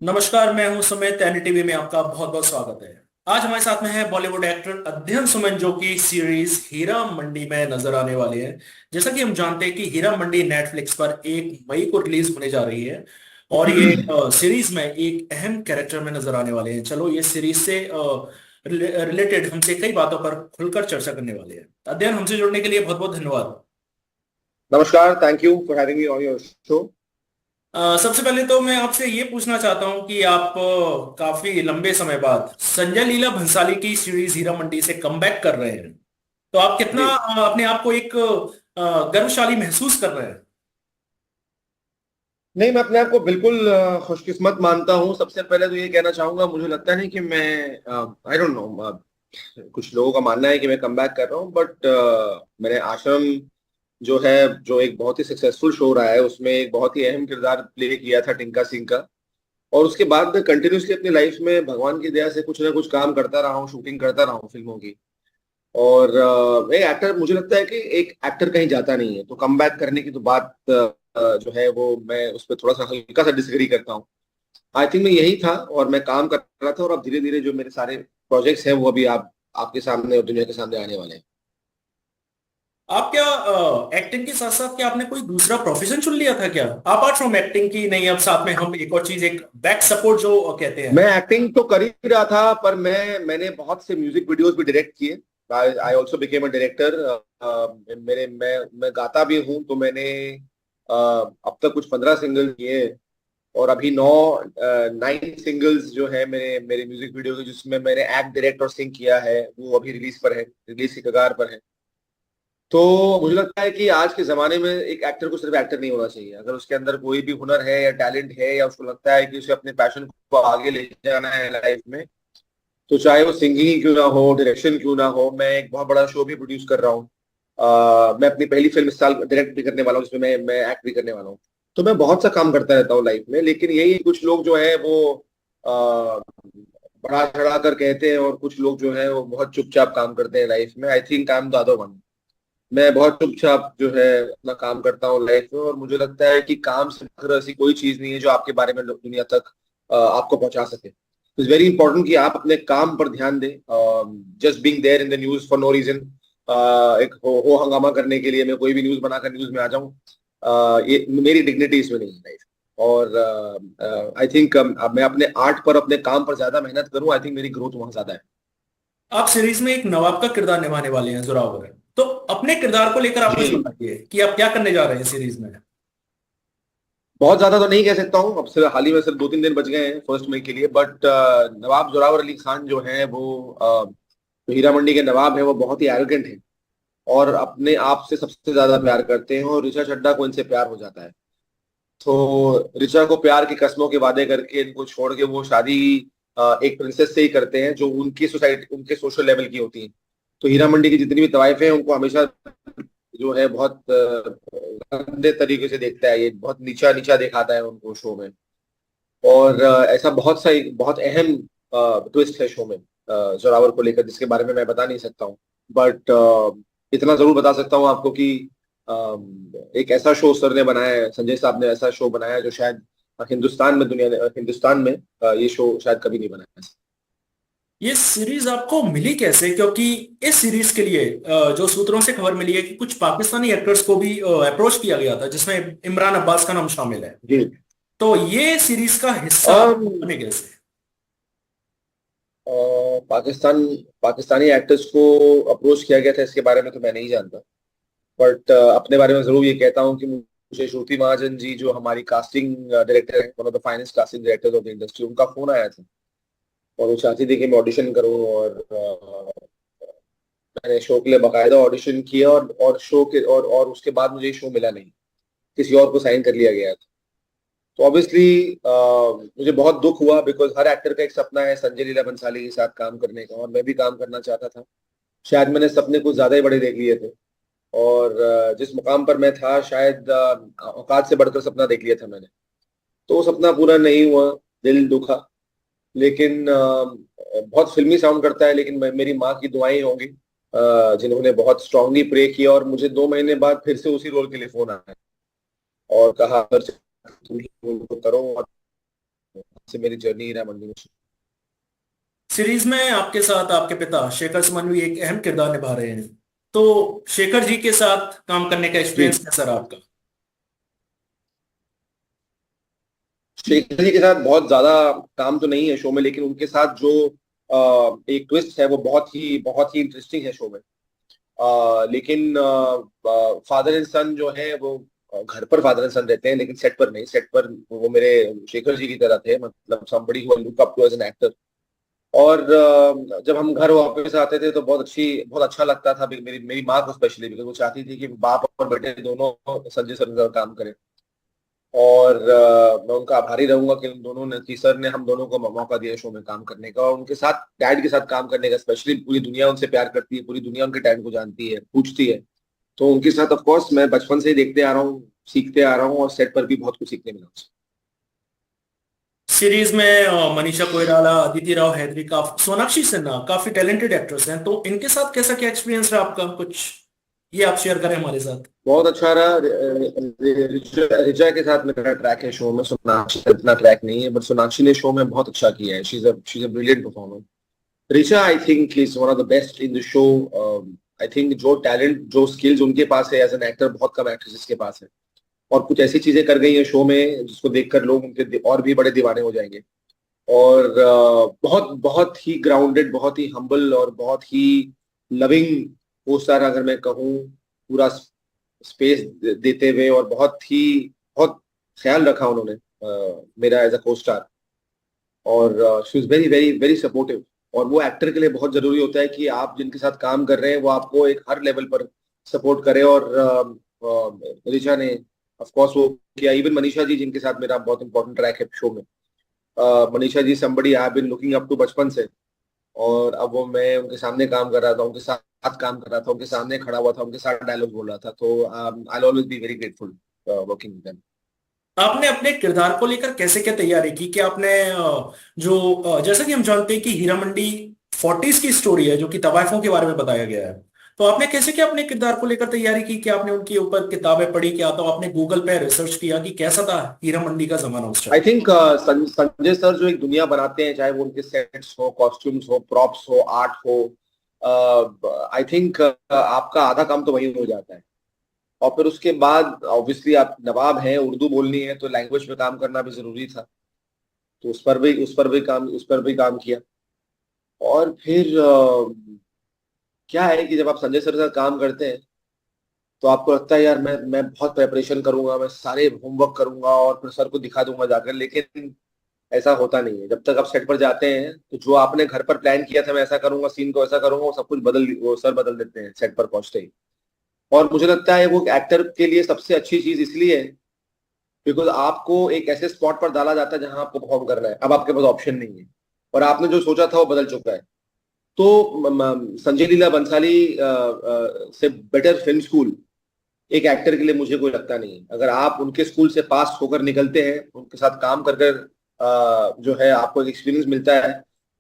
नमस्कार, मैं हूं सुमित। एनडीटीवी में आपका बहुत बहुत स्वागत है। आज हमारे साथ में है बॉलीवुड एक्टर अध्ययन सुमन, जो कि सीरीज हीरा मंडी में नजर आने वाले हैं। जैसा कि हम जानते हैं कि हीरा मंडी नेटफ्लिक्स पर 1 मई को रिलीज होने जा रही है और ये सीरीज में एक अहम कैरेक्टर में नजर आने वाले हैं। चलो, ये सीरीज से रिलेटेड हमसे कई बातों पर खुलकर चर्चा करने वाले हैं। अध्ययन, हमसे जुड़ने के लिए बहुत बहुत धन्यवाद। नमस्कार, thank you for having me on your show. सबसे पहले तो मैं आपसे ये पूछना चाहता हूं कि आप काफी लंबे समय बाद संजय लीला भंसाली की सीरीज हीरा मंडी से कमबैक कर रहे हैं। तो आप कितना जी, अपने आप को एक गर्वशाली महसूस कर रहे हैं? नहीं, मैं अपने आप को बिल्कुल खुशकिस्मत मानता हूँ। सबसे पहले तो ये कहना चाहूंगा, मुझे लगता नहीं कि मैं आई डोंट नो, कुछ लोगों का मानना है कि मैं कम बैक कर रहा हूँ, बट मैंने आश्रम जो है, जो एक बहुत ही सक्सेसफुल शो रहा है, उसमें एक बहुत ही अहम किरदार प्ले किया था टिंका सिंह का। और उसके बाद मैं कंटिन्यूसली अपनी लाइफ में भगवान की दया से कुछ ना कुछ काम करता रहा हूँ, शूटिंग करता रहा हूँ फिल्मों की। और एक एक्टर, मुझे लगता है कि एक एक्टर कहीं जाता नहीं है, तो कम बैक करने की तो बात जो है वो मैं उस पर थोड़ा सा हल्का सा डिसएग्री करता हूँ। आई थिंक मैं यही था और मैं काम कर रहा था, और अब धीरे धीरे जो मेरे सारे प्रोजेक्ट्स हैं वो अभी आपके सामने और दुनिया के सामने आने वाले हैं। आप क्या एक्टिंग के साथ साथ क्या आपने कोई दूसरा प्रोफेशन चुन लिया था क्या? अपार्ट फ्रॉम एक्टिंग की नहीं, अब साथ में हम एक और चीज, एक बैक सपोर्ट जो कहते हैं। मैं एक्टिंग तो कर ही रहा था, पर मैंने बहुत से म्यूजिक वीडियोस भी डायरेक्ट किए। I also became a director. मेरे मैं गाता भी हूँ, तो मैंने अब तक कुछ 15 सिंगल किए। और अभी 9 सिंगल्स जो है मेरे मेरे म्यूजिक वीडियो के, जिसमें मैंने एक्ट, डायरेक्ट और सिंग किया है, वो अभी रिलीज पर है, रिलीज की कगार पर है। तो मुझे लगता है कि आज के जमाने में एक एक्टर को सिर्फ एक्टर नहीं होना चाहिए। अगर उसके अंदर कोई भी हुनर है या टैलेंट है, या उसको लगता है कि उसे अपने पैशन को आगे ले जाना है लाइफ में, तो चाहे वो सिंगिंग ही क्यों ना हो, डायरेक्शन क्यों ना हो। मैं एक बहुत बड़ा शो भी प्रोड्यूस कर रहा हूँ। मैं अपनी पहली फिल्म इस साल डायरेक्ट भी करने वाला हूँ, जिसमें मैं एक्ट भी करने वाला हूँ। तो मैं बहुत सा काम करता रहता हूँ लाइफ में, लेकिन यही कुछ लोग जो है वो आ, बढ़ा चढ़ा कर कहते हैं, और कुछ लोग जो है वो बहुत चुपचाप काम करते हैं लाइफ में। I think I am the other one. मैं बहुत चुपचाप जो है अपना काम करता हूँ लाइफ में, और मुझे लगता है कि काम से बेहतर ऐसी कोई चीज नहीं है जो आपके बारे में दुनिया तक आपको पहुंचा सके। इट्स वेरी इंपॉर्टेंट कि आप अपने काम पर ध्यान दें। Just being there in the news for no reason, एक हो हंगामा करने के लिए मैं कोई भी न्यूज बनाकर न्यूज में आ जाऊं, ये मेरी डिग्निटी इसमें नहीं है लाइफ। और आई थिंक अब मैं अपने आर्ट पर, अपने काम पर ज्यादा मेहनत करूं, आई थिंक मेरी ग्रोथ वहां ज्यादा है। आप सीरीज में एक नवाब का किरदार निभाने वाले हैं, जोरावर। तो अपने किरदार को लेकर आप कुछ जी, बताइए कि आप क्या करने जा रहे हैं सीरीज में। बहुत ज्यादा तो नहीं कह सकता हूँ, अब सिर्फ हाल ही में सिर्फ 2-3 दिन बच गए हैं 1 मई के लिए, बट नवाब जोरावर अली खान जो है वो, जो हीरा मंडी के नवाब है, वो बहुत ही एरोगेंट है और अपने आप से सबसे ज्यादा प्यार करते हैं, और ऋचा चड्ढा को इनसे प्यार हो जाता है। तो ऋचा को प्यार की कस्मों के वादे करके इनको छोड़ के वो शादी एक प्रिंसेस से ही करते हैं, जो उनकी सोसाइटी, उनके सोशल लेवल की होती है। तो हीरा मंडी की जितनी भी तवाइफें हैं, उनको हमेशा जो है बहुत गंदे तरीके से देखता है, ये बहुत नीचा नीचा दिखाता है उनको शो में। और ऐसा बहुत सा बहुत अहम ट्विस्ट है शो में जोरावर को लेकर, जिसके बारे में मैं बता नहीं सकता हूँ। बट इतना जरूर बता सकता हूँ आपको कि एक ऐसा शो सर ने बनाया है, संजय साहब ने ऐसा शो बनाया है जो शायद हिंदुस्तान में, दुनिया ने, हिंदुस्तान में ये शो शायद कभी नहीं बनाया है। ये सीरीज आपको मिली कैसे? क्योंकि इस सीरीज के लिए जो सूत्रों से खबर मिली है कि कुछ पाकिस्तानी एक्टर्स को भी अप्रोच किया गया था, जिसमें इमरान अब्बास का नाम शामिल है। जी। तो ये सीरीज का हिस्सा आप um, बने कैसे? पाकिस्तान पाकिस्तानी एक्टर्स को अप्रोच किया गया था, इसके बारे में तो मैं नहीं जानता। बट अपने बारे में जरूर ये कहता हूँ कि मुझे श्रुति महाजन जी, जो हमारी कास्टिंग डायरेक्टर है, one of the finest casting director of the industry, उनका फोन आया था और वो चाहती थी कि मैं ऑडिशन करूँ। और मैंने शो के लिए बाकायदा ऑडिशन किया, और शो के और उसके बाद मुझे शो मिला नहीं, किसी और को साइन कर लिया गया था। तो ऑब्वियसली मुझे बहुत दुख हुआ, बिकॉज हर एक्टर का एक सपना है संजय लीला बंसाली के साथ काम करने का, और मैं भी काम करना चाहता था। शायद मैंने सपने कुछ ज्यादा ही बड़े देख लिए थे, और जिस मुकाम पर मैं था, शायद औकात से बढ़कर सपना देख लिया था मैंने। तो वो सपना पूरा नहीं हुआ, दिल दुखा। लेकिन बहुत फिल्मी साउंड करता है, लेकिन मेरी माँ की दुआएं होंगी, जिन्होंने बहुत स्ट्रांगली प्रे किया, और मुझे 2 महीने बाद फिर से उसी रोल के लिए फोन आया और कहा, अगर तुम ही रोल को करो। से मेरी जर्नी हीरा मंडी में। सीरीज में आपके साथ आपके पिता शेखर सुमन भी एक अहम किरदार निभा रहे हैं। तो शेखर जी के साथ काम करने का जी, एक्सपीरियंस कैसा रहा आपका? शेखर जी के साथ बहुत ज्यादा काम तो नहीं है शो में, लेकिन उनके साथ जो एक ट्विस्ट है वो बहुत ही इंटरेस्टिंग है शो में। लेकिन फादर एंड सन जो है वो घर पर फादर एंड सन रहते हैं, लेकिन सेट पर नहीं। सेट पर वो मेरे शेखर जी की तरह थे, मतलब somebody who I look up to as an actor। और जब हम घर वापस आते थे तो बहुत अच्छा लगता था। मेरी मेरी माँ को स्पेशली, बिकॉज वो चाहती थी कि बाप और बेटे दोनों संजय सर के साथ काम करें। और मैं उनका आभारी रहूंगा कि उन दोनों ने, कि सर ने हम दोनों को मौका दिया शो में काम करने का, और उनके साथ, डैड के साथ काम करने का। स्पेशली पूरी दुनिया उनसे प्यार करती है, पूरी दुनिया उनके टैलेंट को जानती है, पूछती है। तो उनके साथ ऑफ कोर्स मैं बचपन से ही देखते आ रहा हूँ, सीखते आ रहा हूँ, और सेट पर भी बहुत कुछ सीखने मिला उनसे। सीरीज में मनीषा कोइराला, अदिति राव हैदरी, सोनाक्षी सिन्हा काफी टैलेंटेड एक्ट्रेस हैं। तो इनके साथ कैसा क्या एक्सपीरियंस रहा आपका? कुछ ये आप शेयर करें हमारे साथ। बहुत अच्छा रहा। रिचा के साथ मेरा ट्रैक है शो में, सोनाक्षी का इतना ट्रैक नहीं है, बट सोनाक्षी ने शो में बहुत अच्छा किया है। She is a brilliant performer. Richa I think is one of the best in the show. I think जो टैलेंट, जो स्किल्स उनके पास है एज एन एक्टर, बहुत कम एक्ट्रेसेस के पास है। और कुछ ऐसी चीजें कर गई है शो में जिसको देखकर लोग उनके और भी बड़े दीवाने हो जाएंगे। और बहुत बहुत ही ग्राउंडेड, बहुत ही हम्बल, और बहुत ही लविंग को स्टार अगर मैं कहूँ, पूरा स्पेस देते हुए, और बहुत ख्याल रखा उन्होंने मेरा एज अ को स्टार। और she is very very very supportive. और वो एक्टर के लिए बहुत जरूरी होता है कि आप जिनके साथ काम कर रहे हैं वो आपको एक हर लेवल पर सपोर्ट करे। और रिचा ने ऑफ कोर्स वो किया। इवन मनीषा जी, जिनके साथ मेरा बहुत इंपॉर्टेंट ट्रैक है शो में। Manisha ji somebody I have been looking up to बचपन से। और अब वो, मैं उनके सामने काम कर रहा था, उनके साथ काम कर रहा था, उनके सामने खड़ा हुआ था, उनके साथ डायलॉग बोल रहा था। तो I always be very grateful working with them. आपने अपने किरदार को लेकर कैसे क्या तैयारी की कि आपने जैसा कि हम जानते हैं कि हीरा मंडी 40s की स्टोरी है जो कि तवायफों के बारे में बताया गया है। तो आपने कैसे क्या अपने किरदार को लेकर तैयारी की कि आपने उनके ऊपर किताबें पढ़ी, क्या तो आपने गूगल पे रिसर्च किया कि कैसा था हीरा मंडी का जमाना उस आई टाइम? थिंक संजय सर जो एक दुनिया बनाते हैं, चाहे वो उनके सेट्स हो, कॉस्ट्यूम्स हो, प्रॉप्स हो, आर्ट हो, आई थिंक आपका आधा काम तो वही हो जाता है। और फिर उसके बाद ऑब्वियसली आप नवाब हैं, उर्दू बोलनी है, तो लैंग्वेज पे काम करना भी जरूरी था। तो उस पर भी काम किया। और फिर क्या है कि जब आप संजय सर के साथ काम करते हैं तो आपको लगता है यार मैं बहुत प्रेपरेशन करूंगा, मैं सारे होमवर्क करूंगा और फिर सर को दिखा दूंगा जाकर। लेकिन ऐसा होता नहीं है। जब तक आप सेट पर जाते हैं तो जो आपने घर पर प्लान किया था, मैं ऐसा करूंगा, सीन को ऐसा करूंगा, वो सब कुछ वो सर बदल देते हैं सेट पर पहुंचते ही। और मुझे लगता है वो एक्टर के लिए सबसे अच्छी चीज इसलिए है बिकॉज आपको एक ऐसे स्पॉट पर डाला जाता है जहां आपको परफॉर्म करना है। अब आपके पास ऑप्शन नहीं है, और आपने जो सोचा था वो बदल चुका है। तो संजय लीला बंसाली से बेटर फिल्म स्कूल एक एक्टर के लिए मुझे कोई लगता नहीं है। अगर आप उनके स्कूल से पास होकर निकलते हैं, उनके साथ काम कर कर जो है आपको एक एक्सपीरियंस मिलता है।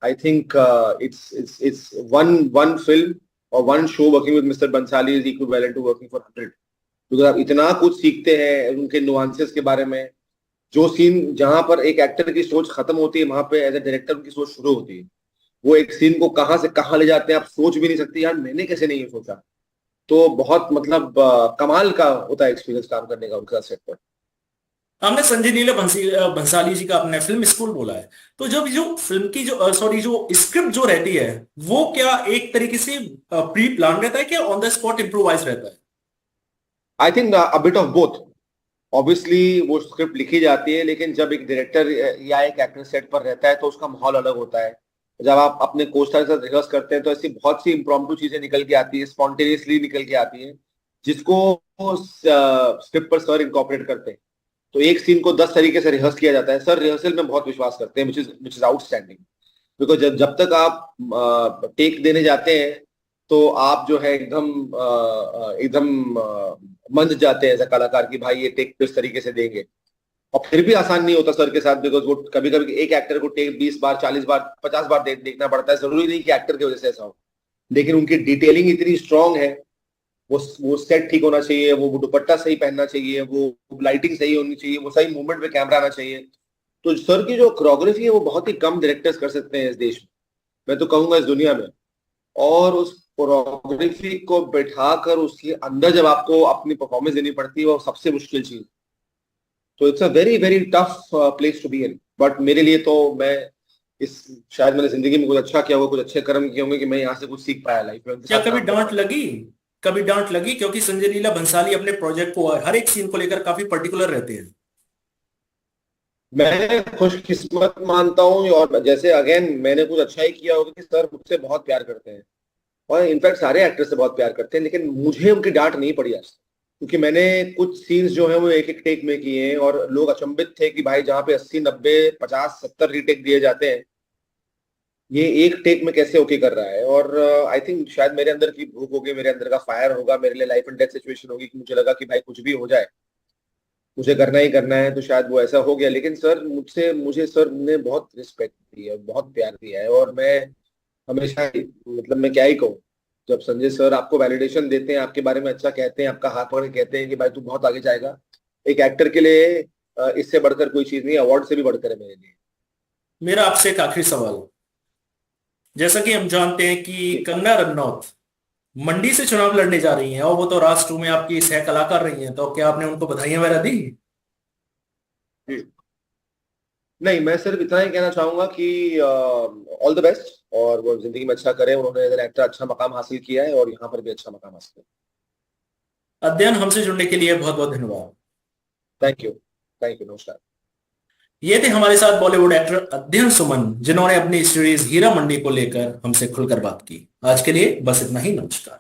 I think it's one one film और one show working with mister Bhansali is equivalent to working for 100। क्योंकि आप इतना कुछ सीखते हैं उनके नुआंसेस के बारे में। जो सीन जहां पर एक एक्टर की सोच खत्म होती है, वहां पे एज ए डायरेक्टर उनकी सोच शुरू होती है। वो एक सीन को कहां से कहां ले जाते हैं, आप सोच भी नहीं सकते यार मैंने कैसे नहीं ये सोचा। तो बहुत मतलब कमाल का होता है एक्सपीरियंस काम करने का उनके साथ सेट पर। आपने संजय लीला भंसाली जी का अपने फिल्म स्कूल बोला है। तो जब जो फिल्म की जो सॉरी जो स्क्रिप्ट जो रहती है, वो क्या एक तरीके से प्री प्लान रहता है क्या ऑन द स्पॉट इम्प्रोवाइज रहता है? I think a bit of both. Obviously वो स्क्रिप्ट लिखी जाती है, लेकिन जब एक डायरेक्टर या एक एक्टर सेट पर रहता है तो उसका माहौल अलग होता है। जब आप अपने को स्टार के साथ रिहर्स करते हैं तो ऐसी बहुत सी इम्प्रॉम्प्टू चीजें निकल के आती है, स्पॉन्टेनियसली निकल के आती है, जिसको स्क्रिप्ट पर सर इनकॉर्पोरेट करते हैं। तो एक सीन को 10 तरीके से रिहर्स किया जाता है। सर रिहर्सल में बहुत विश्वास करते हैं, विच इज आउटस्टैंडिंग। बिकॉज जब तक आप टेक देने जाते हैं तो आप जो है एकदम मंझ जाते हैं एज अ कलाकार की भाई ये टेक किस तरीके से देंगे। और फिर भी आसान नहीं होता सर के साथ, बिकॉज वो कभी कभी एक एक्टर को टेक 20 बार, 40 बार, 50 बार देखना पड़ता है। जरूरी नहीं कि एक्टर की वजह से ऐसा हो, लेकिन उनकी डिटेलिंग इतनी स्ट्रांग है। वो सेट ठीक होना चाहिए, वो दुपट्टा सही पहनना चाहिए, वो लाइटिंग सही होनी चाहिए, वो सही मूवमेंट पे कैमरा आना चाहिए। तो सर की जो कोरियोग्राफी है वो बहुत ही कम डायरेक्टर्स कर सकते हैं इस देश में, मैं तो कहूंगा इस दुनिया में। और उस कोरियोग्राफी को बैठाकर उसके अंदर जब आपको अपनी परफॉर्मेंस देनी पड़ती है वो सबसे मुश्किल चीज। तो it's a very very tough place to be in, but मेरे लिए तो मैं इस शायद मैंने जिंदगी में कुछ अच्छा किया होगा, कुछ अच्छे कर्म किए होंगे कि मैं यहाँ से कुछ सीख पाया लाइफ में, उनके क्या साथ कभी काम कर डांट पाया। लगी? कभी डांट लगी? क्योंकि संजय लीला भंसाली अपने प्रोजेक्ट को हर एक सीन को लेकर काफी पर्टिकुलर रहते हैं। मैं खुशकिस्मत मानता हूँ, और जैसे अगेन मैंने कुछ अच्छा ही किया होगा कि सर मुझसे बहुत प्यार करते हैं, और इनफैक्ट सारे एक्टर से बहुत प्यार करते हैं, लेकिन मुझे उनकी डांट नहीं पड़ी आज तक। क्योंकि मैंने कुछ सीन्स जो है वो एक एक टेक में किए हैं, और लोग अचंभित थे कि भाई जहाँ पे 80 90 50 70 रीटेक दिए जाते हैं, ये एक टेक में कैसे ओके कर रहा है। और आई थिंक शायद मेरे अंदर की भूख होगी, मेरे अंदर का फायर होगा, मेरे लिए लाइफ एंड डेथ सिचुएशन होगी कि मुझे लगा कि भाई कुछ भी हो जाए मुझे करना ही करना है, तो शायद वो ऐसा हो गया। लेकिन सर मुझे सर ने बहुत रिस्पेक्ट दी है, बहुत प्यार दिया है, और मैं हमेशा मतलब मैं क्या ही कहूँ, जब संजय सर आपको वैलिडेशन देते हैं, आपके बारे में अच्छा कहते हैं, आपका हाथ पकड़ के कहते हैं कि भाई तू बहुत आगे जाएगा, एक एक्टर के लिए इससे बढ़कर कोई चीज नहीं, अवार्ड से भी बढ़कर है मेरे लिए। मेरा आपसे एक आखिरी सवाल। जैसा कि हम जानते हैं कि जी। कंगना रनौत मंडी से चुनाव लड़ने जा रही हैं और वो तो राज 2 में आपकी सह कलाकार रही हैं, तो क्या आपने उनको बधाइयां वगैरह दी? जी। नहीं, मैं सिर्फ इतना ही कहना चाहूंगा कि ऑल द बेस्ट, और वो जिंदगी में अच्छा करे, उन्होंने एज एक्टर अच्छा मकाम हासिल किया है और यहाँ पर भी अच्छा मकाम हासिल अध्ययन हमसे जुड़ने के लिए बहुत बहुत धन्यवाद। किया। थैंक यू, नमस्कार। ये थे हमारे साथ बॉलीवुड एक्टर अध्ययन सुमन, जिन्होंने अपनी सीरीज हीरा मंडी को लेकर हमसे खुलकर बात की। आज के लिए बस इतना ही। नमस्कार।